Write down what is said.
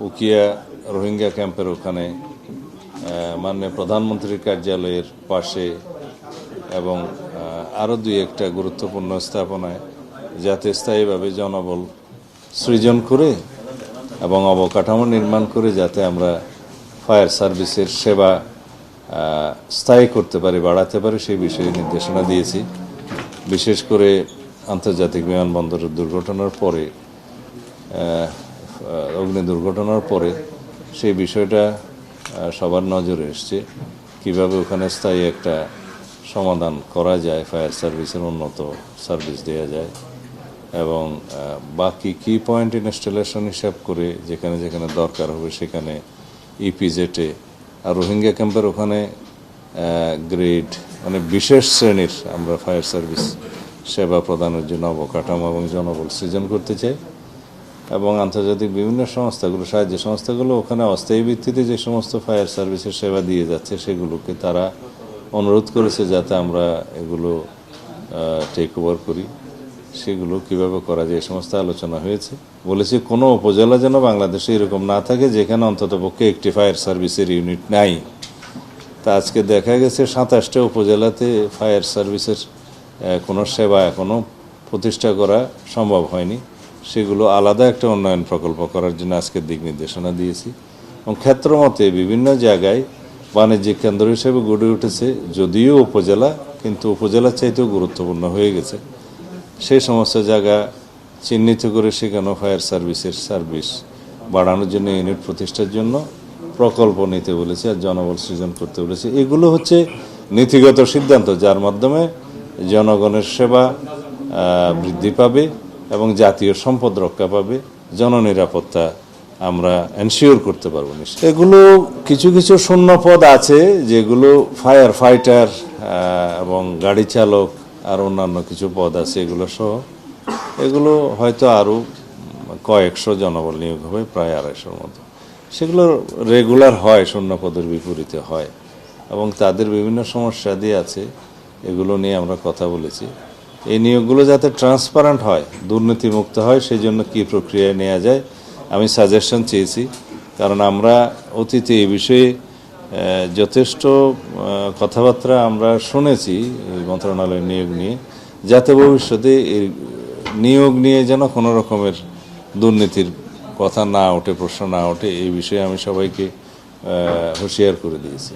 উকিয়া রোহিঙ্গা ক্যাম্পের ওখানে মাননীয় প্রধানমন্ত্রীর কার্যালয়ের পাশে এবং আরও দুই একটা গুরুত্বপূর্ণ স্থাপনায় যাতে স্থায়ীভাবে জনবল সৃজন করে এবং অবকাঠামো নির্মাণ করে যাতে আমরা ফায়ার সার্ভিসের সেবা স্থায়ী করতে পারি, বাড়াতে পারি, সেই বিষয়ে নির্দেশনা দিয়েছি। বিশেষ করে আন্তর্জাতিক বিমানবন্দরের দুর্ঘটনার পরে, অগ্নি দুর্ঘটনার পরে সেই বিষয়টা সবার নজরে এসছে, কিভাবে ওখানে স্থায়ী একটা সমাধান করা যায়, ফায়ার সার্ভিসের উন্নত সার্ভিস দেওয়া যায় এবং বাকি কি পয়েন্ট ইনস্টলেশন হিসাব করে যেখানে যেখানে দরকার হবে সেখানে ইপিজেটে আর রোহিঙ্গা ক্যাম্পের ওখানে গ্রেড মানে বিশেষ শ্রেণীর আমরা ফায়ার সার্ভিস সেবা প্রদানের জন্য অবকাঠামো এবং জনবল সৃজন করতে চাই এবং আন্তর্জাতিক বিভিন্ন সংস্থাগুলো, সাহায্য সংস্থাগুলো ওখানে অস্থায়ী ভিত্তিতে যে সমস্ত ফায়ার সার্ভিসের সেবা দিয়ে যাচ্ছে সেগুলোকে তারা অনুরোধ করেছে যাতে আমরা এগুলো টেক ওভার করি। সেগুলো কিভাবে করা যায় এই সমস্ত আলোচনা হয়েছে। বলেছি কোনো উপজেলা যেন বাংলাদেশে এরকম না থাকে যেখানে অন্ততপক্ষে একটি ফায়ার সার্ভিসের ইউনিট নাই। তা আজকে দেখা গেছে 27টা উপজেলাতে ফায়ার সার্ভিসের কোনো সেবা এখনও প্রতিষ্ঠা করা সম্ভব হয়নি। সেগুলো আলাদা একটা উন্নয়ন প্রকল্প করার জন্য আজকের দিক নির্দেশনা দিয়েছি এবং ক্ষেত্রমতে বিভিন্ন জায়গায় বাণিজ্যিক কেন্দ্র হিসেবে গড়ে উঠেছে, যদিও উপজেলা, কিন্তু উপজেলার চাইতেও গুরুত্বপূর্ণ হয়ে গেছে। সেই সমস্ত জায়গা চিহ্নিত করে সেখানেও ফায়ার সার্ভিসের সার্ভিস বাড়ানোর জন্য ইউনিট প্রতিষ্ঠার জন্য প্রকল্প নিতে বলেছে আর জনবল সৃজন করতে বলেছে। এগুলো হচ্ছে নীতিগত সিদ্ধান্ত যার মাধ্যমে জনগণের সেবা বৃদ্ধি পাবে এবং জাতীয় সম্পদ রক্ষা পাবে, জননিরাপত্তা আমরা এনশিওর করতে পারবো নিশ্চয়। এগুলো কিছু কিছু শূন্য পদ আছে যেগুলো ফায়ার ফাইটার এবং গাড়ি চালক আর অন্যান্য কিছু পদ আছে, এগুলো সহ এগুলো হয়তো আরও কয়েকশো জনবল নিয়োগ হবে, প্রায় 250-র মতো। সেগুলো রেগুলার হয়, শূন্য পদের বিপরীতে হয় এবং তাদের বিভিন্ন সমস্যা দিয়ে আছে, এগুলো নিয়ে আমরা কথা বলেছি। এই নিয়োগগুলো যাতে ট্রান্সপারেন্ট হয়, দুর্নীতিমুক্ত হয়, সেই জন্য কী প্রক্রিয়ায় নেওয়া যায় আমি সাজেশন চেয়েছি। কারণ আমরা অতীতে এই বিষয়ে যথেষ্ট কথাবার্তা আমরা শুনেছি এই মন্ত্রণালয়ের নিয়োগ নিয়ে, যাতে ভবিষ্যতে এই নিয়োগ নিয়ে যেন কোনো রকমের দুর্নীতির কথা না ওঠে, প্রশ্ন না ওঠে, এই বিষয়ে আমি সবাইকে হুঁশিয়ার করে দিয়েছি।